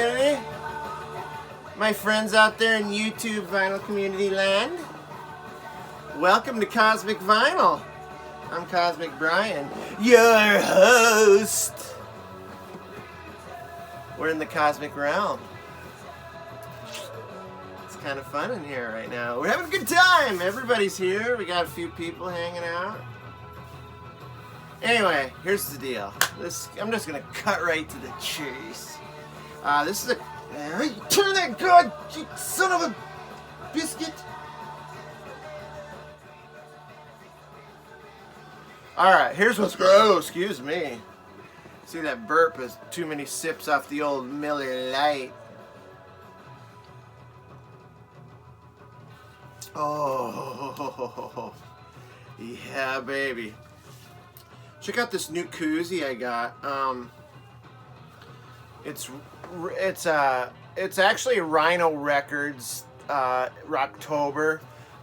community, my friends out there in YouTube vinyl community land, welcome to Cosmic Vinyl. I'm Cosmic Brian, your host. We're in the cosmic realm. It's kind of fun in here right now. We're having a good time. Everybody's here. We got a few people hanging out. Anyway, here's the deal. I'm just gonna cut right to the chase. This is a... Hey, turn that god, you son of a biscuit! Alright, here's what's gross. Excuse me. See, that burp is too many sips off the old Miller Lite. Oh, yeah, baby. Check out this new Koozie I got. It's actually Rhino Records Rocktober.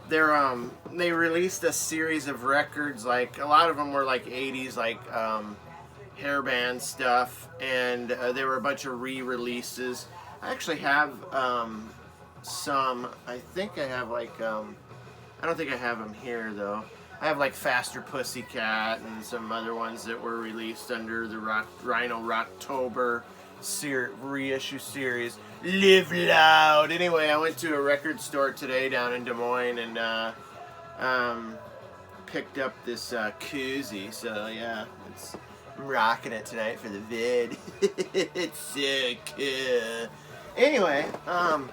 They released a series of records, like a lot of them were like 80s, like hairband stuff, and there were a bunch of re-releases. I actually have some. I think I have like I don't think I have them here though. I have like Faster Pussycat and some other ones that were released under the Rhino Rocktober reissue series. Live loud. Anyway, I went to a record store today down in Des Moines and picked up this Koozie. So yeah, I'm rocking it tonight for the vid. It's so cool. Anyway,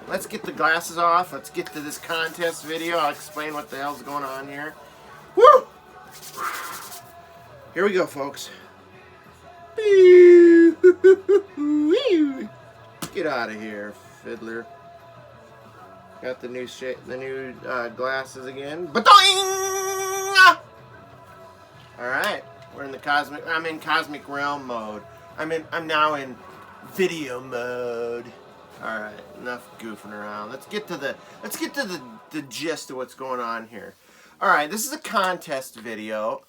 let's get the glasses off. Let's get to this contest video. I'll explain what the hell's going on here. Woo! Here we go, folks. Get out of here, fiddler. Got the new glasses again. Ba-doing! All right, we're in the cosmic. I'm in cosmic realm mode. I'm now in video mode. All right, enough goofing around. Let's get to the gist of what's going on here. All right, this is a contest video.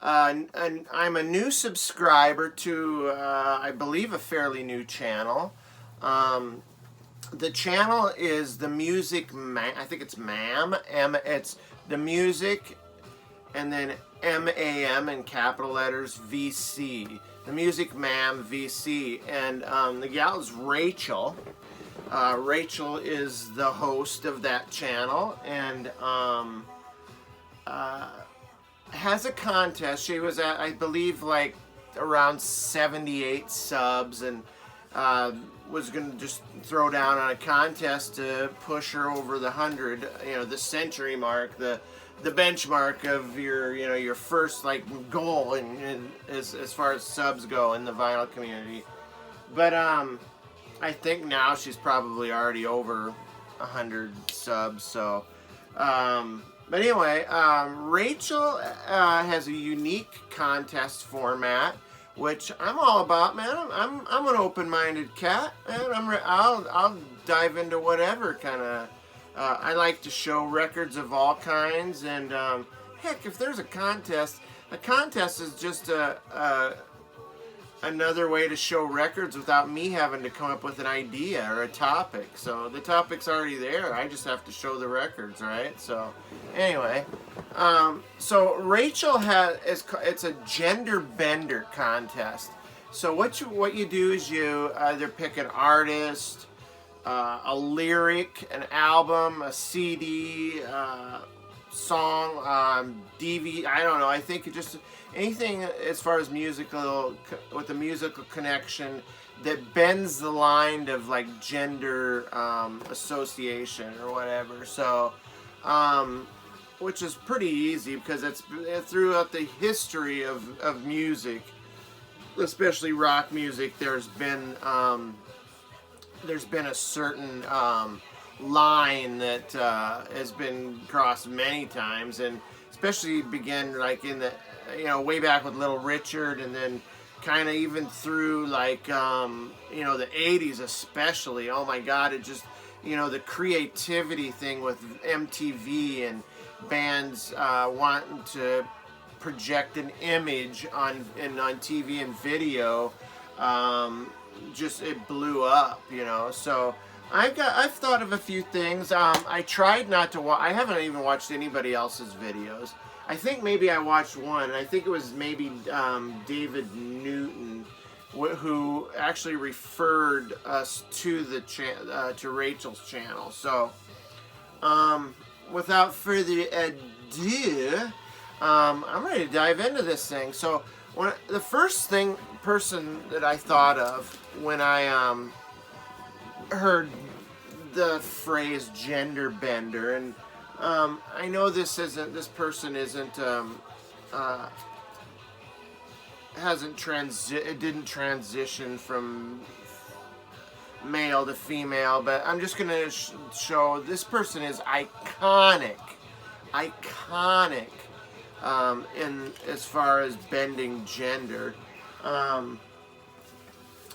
And I'm a new subscriber to, I believe, a fairly new channel. The channel is TheMusicMAM. I think it's MAM. It's The Music, and then MAM in capital letters, VC. TheMusicMAM VC. And the gal is Rachel. Rachel is the host of that channel, and has a contest. She was at, I believe, like around 78 subs, and was going to just throw down on a contest to push her over the 100, the century mark, the benchmark of your first like goal as far as subs go in the vinyl community. But I think now she's probably already over 100 subs. So, but anyway, Rachel has a unique contest format, which I'm all about, man. I'm an open-minded cat, man. I'll dive into whatever kind of. I like to show records of all kinds, and heck, if there's a contest is just another way to show records without me having to come up with an idea or a topic. So the topic's already there. I just have to show the records, right? So anyway, so Rachel it's a gender bender contest. So what you do is you either pick an artist, a lyric, an album, a CD, song, DVD. I don't know. I think just anything as far as musical, with a musical connection that bends the line of like gender association or whatever. So, which is pretty easy because it's throughout the history of music, especially rock music. There's been a certain line that has been crossed many times, and especially began like in the way back with Little Richard, and then kind of even through like the 80s especially. Oh my God, it just the creativity thing with MTV and bands wanting to project an image on TV and video just it blew up, you know. So I've thought of a few things. I tried not to watch. I haven't even watched anybody else's videos. I think maybe I watched one. I think it was maybe David Newton, who actually referred us to the to Rachel's channel. So without further ado, I'm ready to dive into this thing. So the first person that I thought of when I heard the phrase gender bender, and I know this person isn't didn't transition from male to female, but I'm just gonna show this person is iconic in as far as bending gender.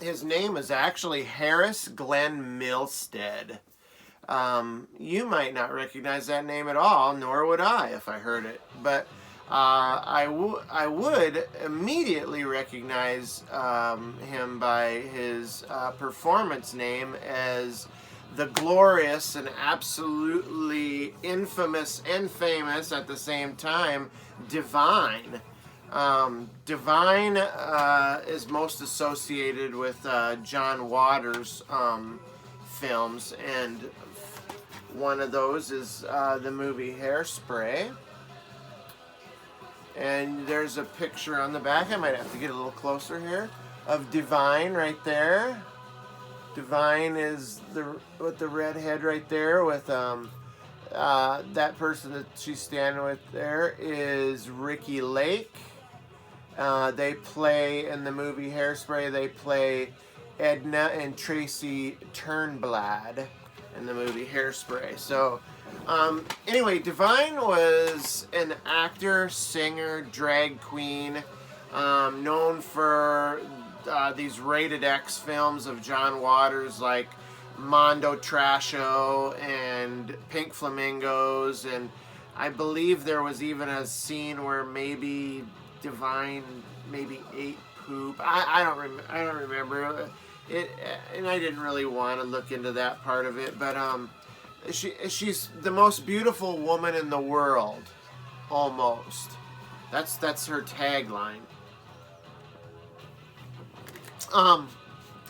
His name is actually Harris Glenn Milstead. You might not recognize that name at all, nor would I if I heard it. But I would immediately recognize him by his performance name as the glorious and absolutely infamous and famous at the same time Divine. Divine is most associated with John Waters films, and one of those is the movie Hairspray. And there's a picture on the back, I might have to get a little closer here, of Divine right there. Divine is with the red head right there with that person that she's standing with there is Ricky Lake. They play in the movie Hairspray. They play Edna and Tracy Turnblad in the movie Hairspray. So, anyway, Divine was an actor, singer, drag queen, known for these rated X films of John Waters, like Mondo Trasho and Pink Flamingos, and I believe there was even a scene where maybe Divine maybe ate poop. I don't remember it, and I didn't really want to look into that part of it. But she's the most beautiful woman in the world, almost. That's her tagline.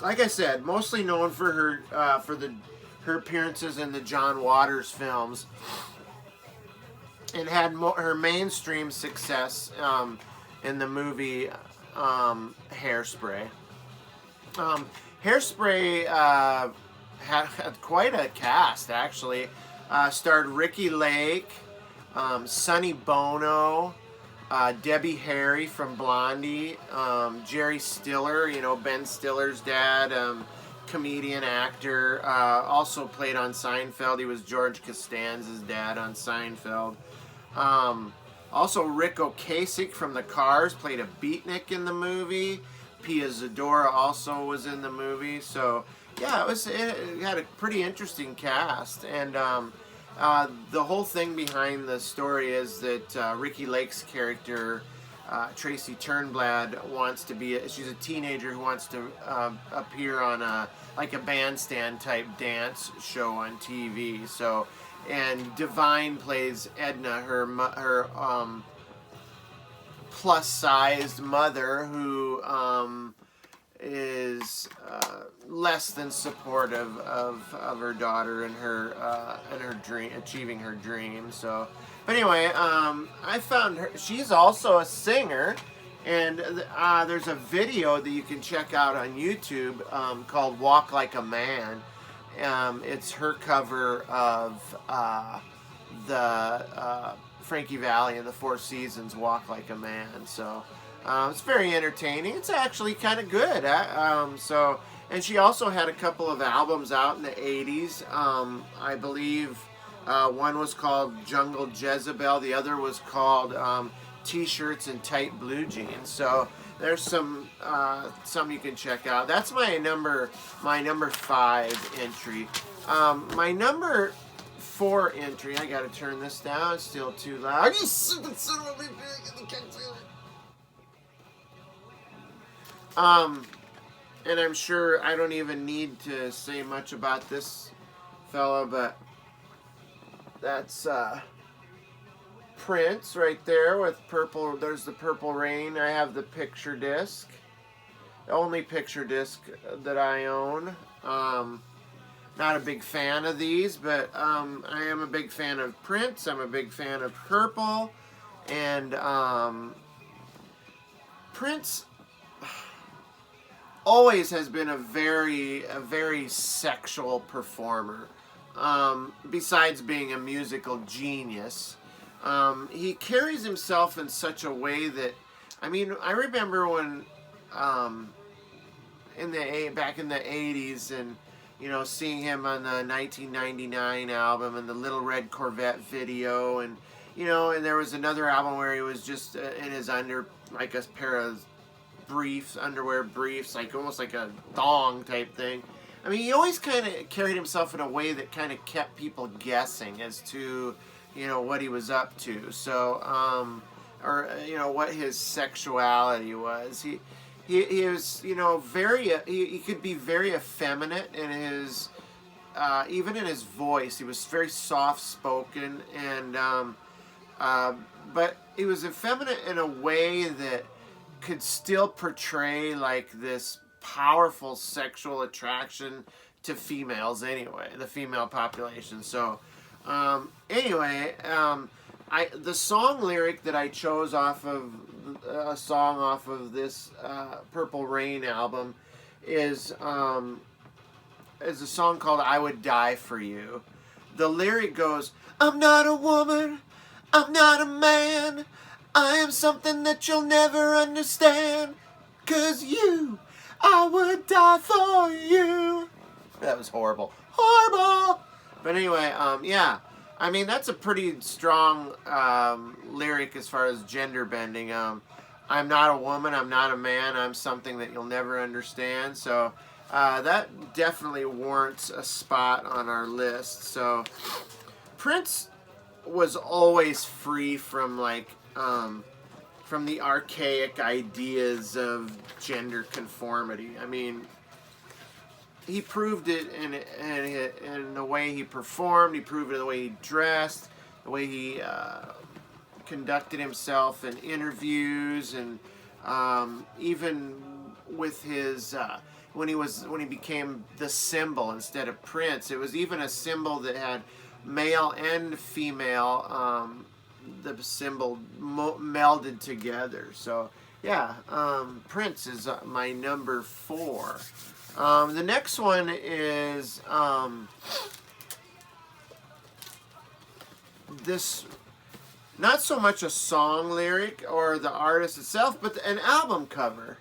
Like I said, mostly known for her appearances in the John Waters films, and had her mainstream success in the movie Hairspray. Hairspray had quite a cast, actually. Starred Ricky Lake, Sonny Bono, Debbie Harry from Blondie, Jerry Stiller, you know, Ben Stiller's dad, comedian, actor, also played on Seinfeld. He was George Costanza's dad on Seinfeld. Also, Rick Ocasek from The Cars played a beatnik in the movie. Pia Zadora also was in the movie. So, yeah, it had a pretty interesting cast. And the whole thing behind the story is that Ricky Lake's character, Tracy Turnblad, she's a teenager who wants to appear on a bandstand type dance show on TV. So, and Divine plays Edna, her plus-sized mother, who is less than supportive of her daughter and her dream, achieving her dream. So, but anyway, I found her. She's also a singer, and there's a video that you can check out on YouTube called "Walk Like a Man." It's her cover of the Frankie Valli and the Four Seasons "Walk Like a Man." So it's very entertaining. It's actually kind of good. And she also had a couple of albums out in the 80s. I believe one was called Jungle Jezebel. The other was called T-Shirts and Tight Blue Jeans. So there's some you can check out. That's my number 5 entry. My number 4 entry. I gotta turn this down. It's still too loud. You stupid son of a bitch! And I'm sure I don't even need to say much about this fella, but that's Prince right there with purple. There's the Purple Rain. I have the picture disc. The only picture disc that I own. Not a big fan of these, but I am a big fan of Prince. I'm a big fan of Purple. And Prince always has been a very sexual performer. Besides being a musical genius, he carries himself in such a way that, I mean, I remember when back in the 80s, and you know, seeing him on the 1999 album and the Little Red Corvette video, and you know, and there was another album where he was just in his like a pair of underwear briefs, like almost like a thong type thing. I mean, he always kind of carried himself in a way that kind of kept people guessing as to, you know, what he was up to. So, or you know, what his sexuality was. He was, you know, he could be very effeminate in his, even in his voice. He was very soft spoken, and but he was effeminate in a way that could still portray like this powerful sexual attraction to females anyway, the female population. So anyway, the song lyric that I chose off of a song off of this Purple Rain album is a song called I Would Die For You. The lyric goes, I'm not a woman, I'm not a man, I am something that you'll never understand. 'Cause you, I would die for you. That was horrible. Horrible! But anyway, yeah. I mean, that's a pretty strong lyric as far as gender bending. I'm not a woman, I'm not a man, I'm something that you'll never understand. So that definitely warrants a spot on our list. So Prince was always free from like from the archaic ideas of gender conformity. I mean, he proved it in the way he performed. He proved it in the way he dressed, the way he conducted himself in interviews, and even with his when he became the symbol instead of Prince. It was even a symbol that had male and female. The symbol melded together. So yeah, Prince is my number 4. The next one is this, not so much a song lyric or the artist itself, but an album cover.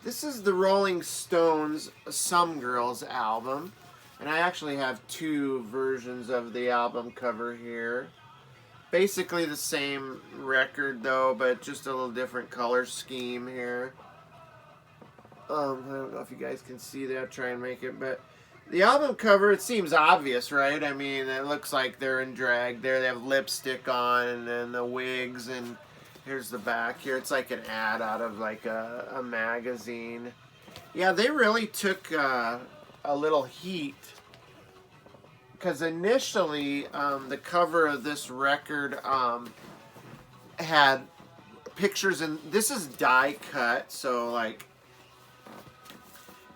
This is the Rolling Stones' Some Girls album, and I actually have 2 versions of the album cover here. Basically the same record though, but just a little different color scheme here. I don't know if you guys can see that. Try and make it, but the album cover, it seems obvious, right? I mean, it looks like they're in drag there. They have lipstick on and the wigs, and here's the back here. It's like an ad out of like a magazine. Yeah, they really took a little heat. Because initially, the cover of this record had pictures, and this is die cut. So, like,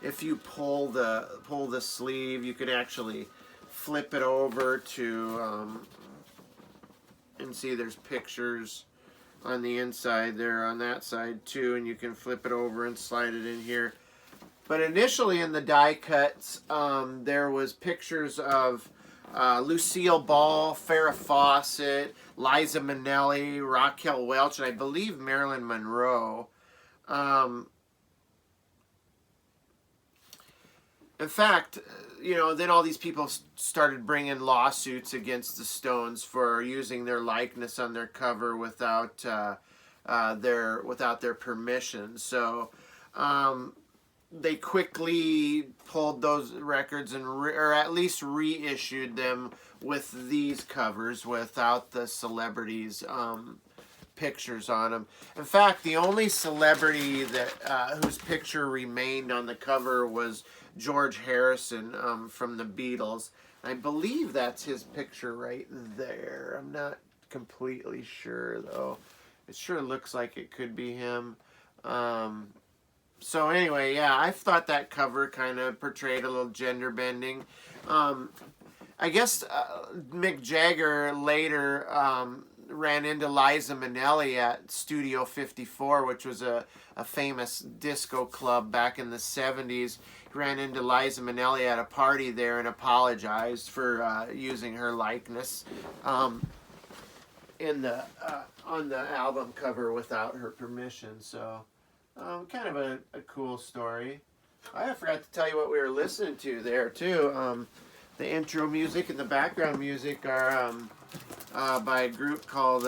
if you pull the sleeve, you could actually flip it over to and see there's pictures on the inside there on that side too, and you can flip it over and slide it in here. But initially in the die cuts, there was pictures of Lucille Ball, Farrah Fawcett, Liza Minnelli, Raquel Welch, and I believe Marilyn Monroe. In fact, you know, then all these people started bringing lawsuits against the Stones for using their likeness on their cover without their permission. So they quickly pulled those records and or at least reissued them with these covers without the celebrities' pictures on them. In fact, the only celebrity that whose picture remained on the cover was George Harrison from the Beatles. I believe that's his picture right there. I'm not completely sure, though. It sure looks like it could be him. So anyway, yeah, I thought that cover kind of portrayed a little gender bending. I guess Mick Jagger later ran into Liza Minnelli at Studio 54, which was a famous disco club back in the 70s. He ran into Liza Minnelli at a party there and apologized for using her likeness in the on the album cover without her permission. So kind of a cool story. I forgot to tell you what we were listening to there too. The intro music and the background music are by a group called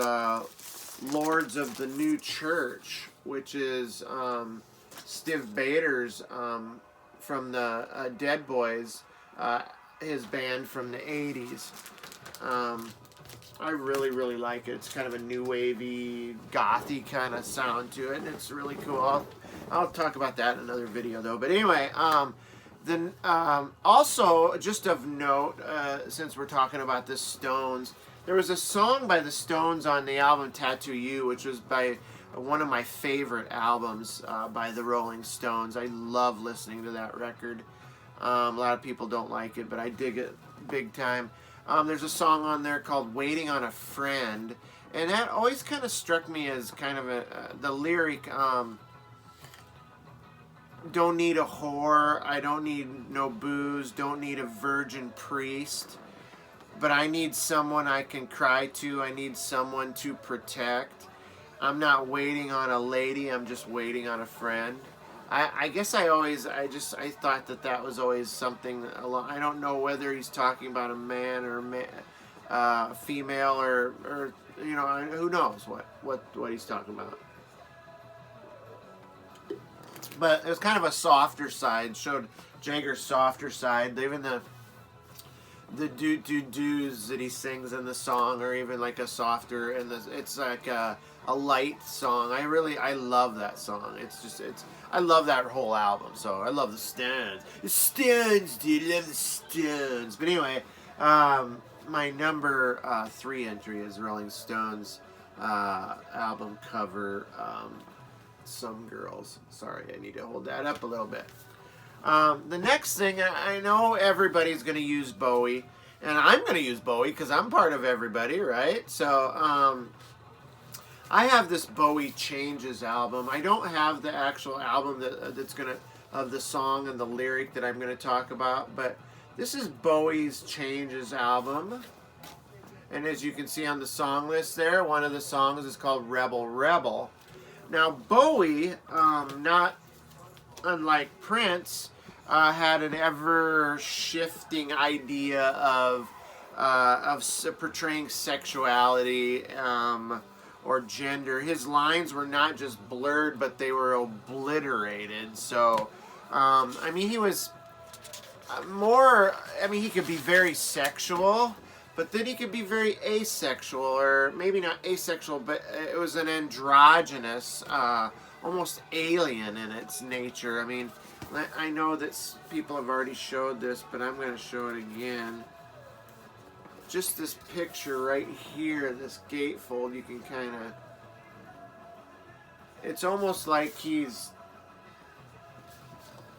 Lords of the New Church, which is Stiv Bators from the Dead Boys, his band from the 80s. I really, really like it. It's kind of a new wavy, gothy kind of sound to it, and it's really cool. I'll talk about that in another video, though. But anyway, then also, just of note, since we're talking about the Stones, there was a song by the Stones on the album Tattoo You, which was by one of my favorite albums by the Rolling Stones. I love listening to that record. A lot of people don't like it, but I dig it big time. There's a song on there called Waiting on a Friend, and that always kind of struck me as kind of the lyric, don't need a whore, I don't need no booze, don't need a virgin priest, but I need someone I can cry to, I need someone to protect. I'm not waiting on a lady, I'm just waiting on a friend. I guess I thought that was always something. I don't know whether he's talking about a man or a female or you know, who knows what he's talking about. But it was kind of a softer side. Showed Jagger's softer side. Even the do's that he sings in the song are even like a softer, and it's like a light song. I love that song. I love that whole album. So I love the Stones. The Stones, dude, I love the Stones. But anyway, my number 3 entry is Rolling Stones album cover, Some Girls. Sorry, I need to hold that up a little bit. The next thing, I know everybody's going to use Bowie, and I'm going to use Bowie because I'm part of everybody, right? So, I have this Bowie Changes album. I don't have the actual album of the song and the lyric that I'm going to talk about, but this is Bowie's Changes album. And as you can see on the song list there, one of the songs is called Rebel Rebel. Now, Bowie, not unlike Prince, had an ever-shifting idea of portraying sexuality or gender. His lines were not just blurred, but they were obliterated. So, I mean, he was he could be very sexual, but then he could be very asexual, or maybe not asexual, but it was an androgynous, almost alien in its nature. I mean, I know that people have already showed this, but I'm going to show it again. Just this picture right here, this gatefold, you can kind of... It's almost like he's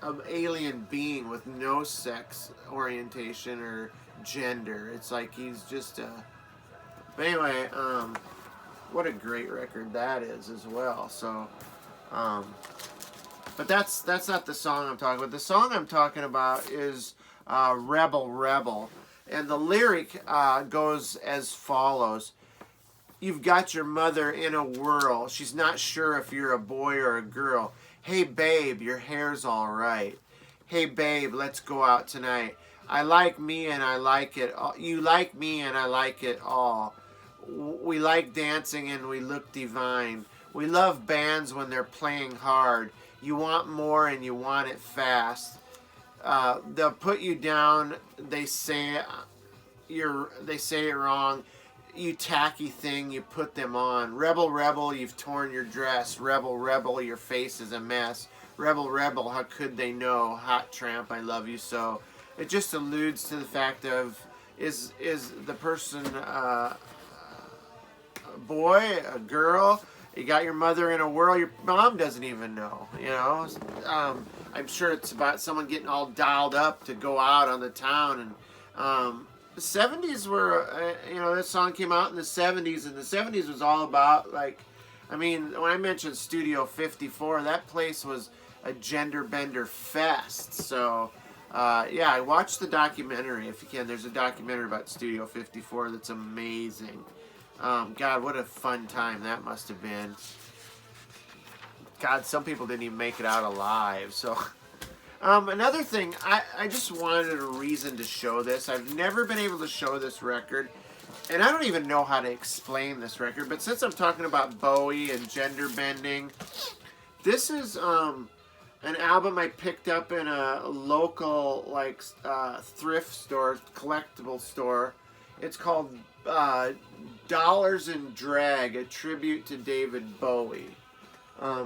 an alien being with no sex orientation or gender. It's like he's just a... But anyway, what a great record that is as well. So, but that's not the song I'm talking about. The song I'm talking about is Rebel Rebel. And the lyric goes as follows. You've got your mother in a whirl. She's not sure if you're a boy or a girl. Hey, babe, your hair's all right. Hey, babe, let's go out tonight. I like me and I like it all. You like me and I like it all. We like dancing and we look divine. We love bands when they're playing hard. You want more and you want it fast. They'll put you down. They say it wrong. you tacky thing, you put them on. Rebel, rebel, you've torn your dress. Rebel, rebel, your face is a mess. Rebel, rebel, how could they know? Hot tramp, I love you so. It just alludes to the fact of, is the person a boy, a girl? You got your mother in a whirl, your mom doesn't even know, you know? I'm sure it's about someone getting all dialed up to go out on the town. And the 70s were, you know, this song came out in the 70s, and the 70s was all about, like, I mean, when I mentioned Studio 54, that place was a gender bender fest. So, yeah, I watched the documentary, if you can. There's a documentary about Studio 54 that's amazing. God, what a fun time that must have been. God, some people didn't even make it out alive. So, another thing, I just wanted a reason to show this. I've never been able to show this record, and I don't even know how to explain this record, but since I'm talking about Bowie and gender bending, this is an album I picked up in a local, like, thrift store, collectible store. It's called Dollars and Drag, a tribute to David Bowie.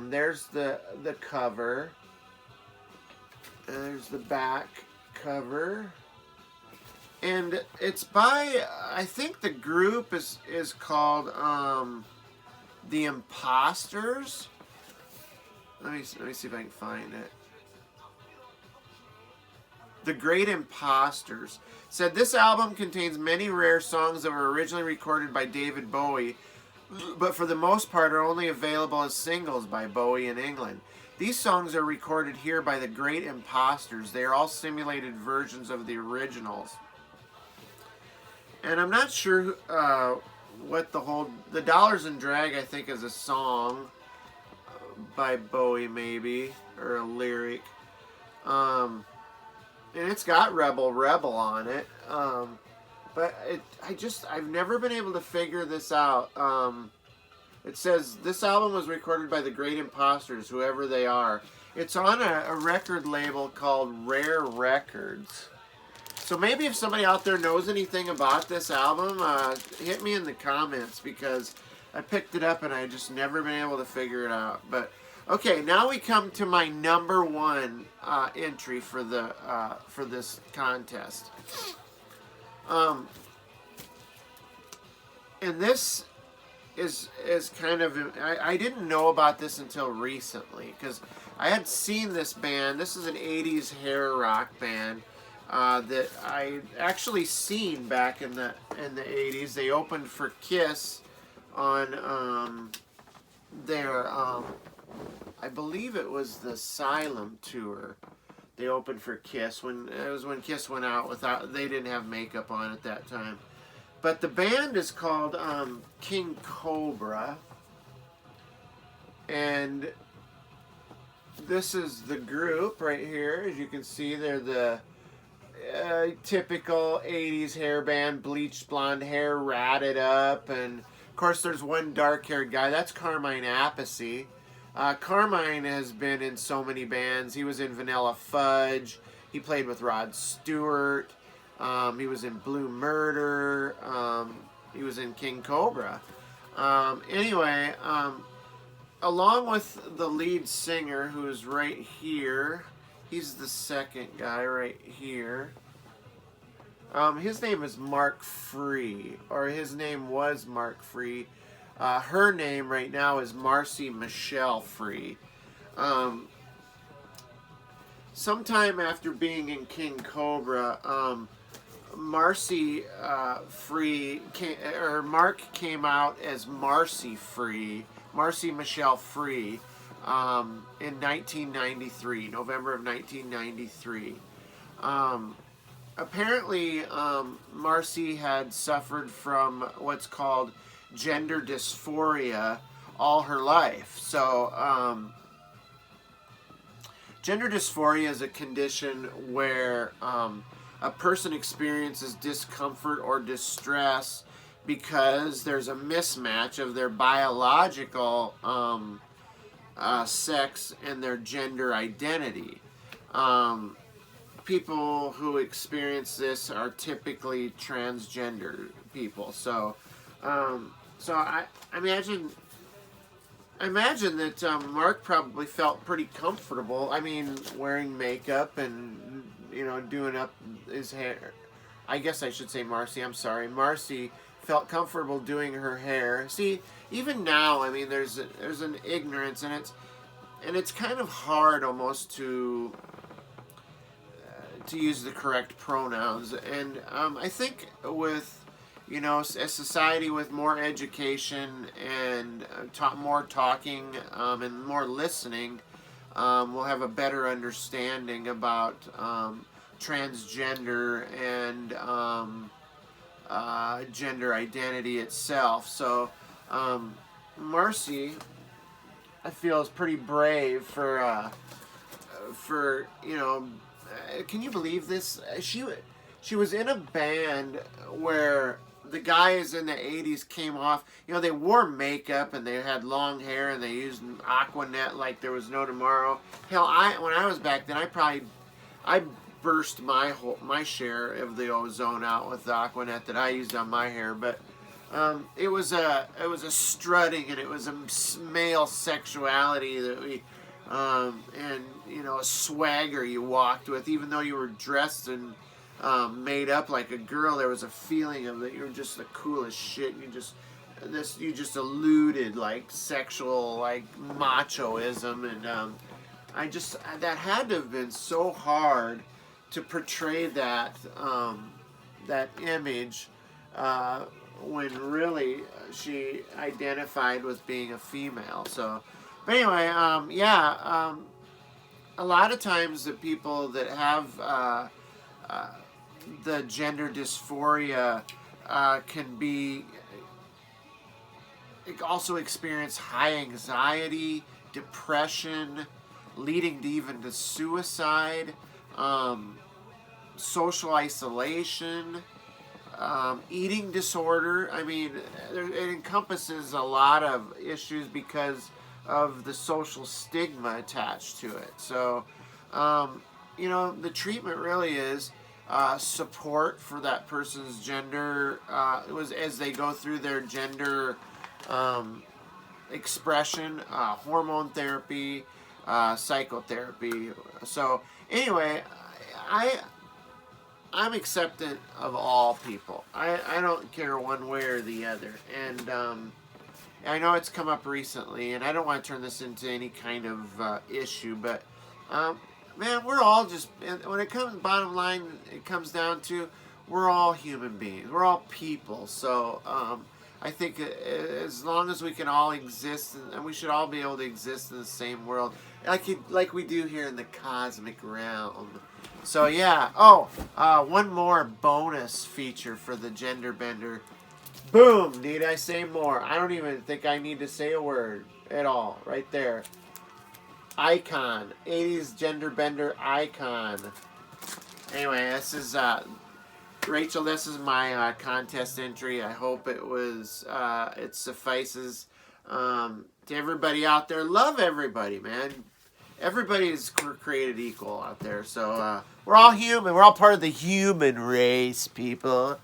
There's the cover. There's the back cover. And it's by, I think the group is called The Imposters. Let me see if I can find it. The Great Imposters said this album contains many rare songs that were originally recorded by David Bowie, but for the most part are only available as singles by Bowie in England. These songs are recorded here by the Great Imposters. They are all simulated versions of the originals. And I'm not sure what the Dollars and Drag, I think, is a song by Bowie, maybe, or a lyric. And it's got Rebel Rebel on it. But I've never been able to figure this out. It says, this album was recorded by the Great Imposters, whoever they are. It's on a record label called Rare Records. So maybe if somebody out there knows anything about this album, hit me in the comments, because I picked it up and I just never been able to figure it out. But okay, now we come to my number one entry for this contest. And this is kind of, I didn't know about this until recently, because I had seen this band. This is an 80s hair rock band that I actually seen back in the 80s. They opened for Kiss on their I believe it was the Asylum tour. They opened for Kiss when Kiss went out without, they didn't have makeup on at that time. But the band is called King Cobra, and this is the group right here. As you can see, they're the typical 80s hair band, bleached blonde hair, ratted up, and of course there's one dark-haired guy. That's Carmine Appice. Carmine has been in so many bands. He was in Vanilla Fudge. He played with Rod Stewart. He was in Blue Murder. He was in King Cobra. Anyway, along with the lead singer, who is right here, he's the second guy right here. His name is Mark Free, or his name was Mark Free. Her name right now is Marcy Michelle Free. Sometime after being in King Cobra, Marcy Mark came out as Marcy Free, Marcy Michelle Free, in 1993, November of 1993. Apparently, Marcy had suffered from what's called gender dysphoria all her life. So, gender dysphoria is a condition where a person experiences discomfort or distress because there's a mismatch of their biological sex and their gender identity. People who experience this are typically transgender people. So So I imagine that Mark probably felt pretty comfortable. I mean, wearing makeup and doing up his hair. I guess I should say Marcy. I'm sorry, Marcy felt comfortable doing her hair. See, even now, I mean, there's an ignorance, and it's kind of hard almost to use the correct pronouns. And I think with a society with more education and more talking and more listening, we'll have a better understanding about transgender and gender identity itself. So Marcy, I feel, is pretty brave for can you believe this? She was in a band where the guys in the 80s came off. They wore makeup and they had long hair and they used Aquanet like there was no tomorrow. Hell, when I was back then, I burst my share of the ozone out with the Aquanet that I used on my hair. But it was a strutting, and it was a male sexuality that we and a swagger you walked with, even though you were dressed and made up like a girl. There was a feeling of that you were just the coolest shit. You just eluded like sexual, like machoism, and that had to have been so hard to portray that image when really she identified with being a female. So, but anyway, a lot of times the people that have the gender dysphoria can also experience high anxiety, depression, leading to even to suicide, social isolation, eating disorder. I mean, it encompasses a lot of issues because of the social stigma attached to it. So, the treatment really is support for that person's gender. As they go through their gender expression, hormone therapy, psychotherapy. So anyway, I'm acceptant of all people. I don't care one way or the other. And I know it's come up recently, and I don't want to turn this into any kind of issue, but man, we're all just, when it comes, bottom line, it comes down to, we're all human beings. We're all people. So I think as long as we can all exist, and we should all be able to exist in the same world, like we do here in the cosmic realm. So yeah. One more bonus feature for the gender bender. Boom! Need I say more? I don't even think I need to say a word at all. Right there. Icon. 80s gender bender icon. Anyway, this is Rachel. This is my contest entry. I hope it suffices to everybody out there. Love everybody, man. Everybody is created equal out there. So we're all human. We're all part of the human race, people.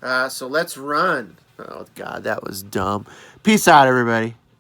So let's run. Oh, God, that was dumb. Peace out, everybody.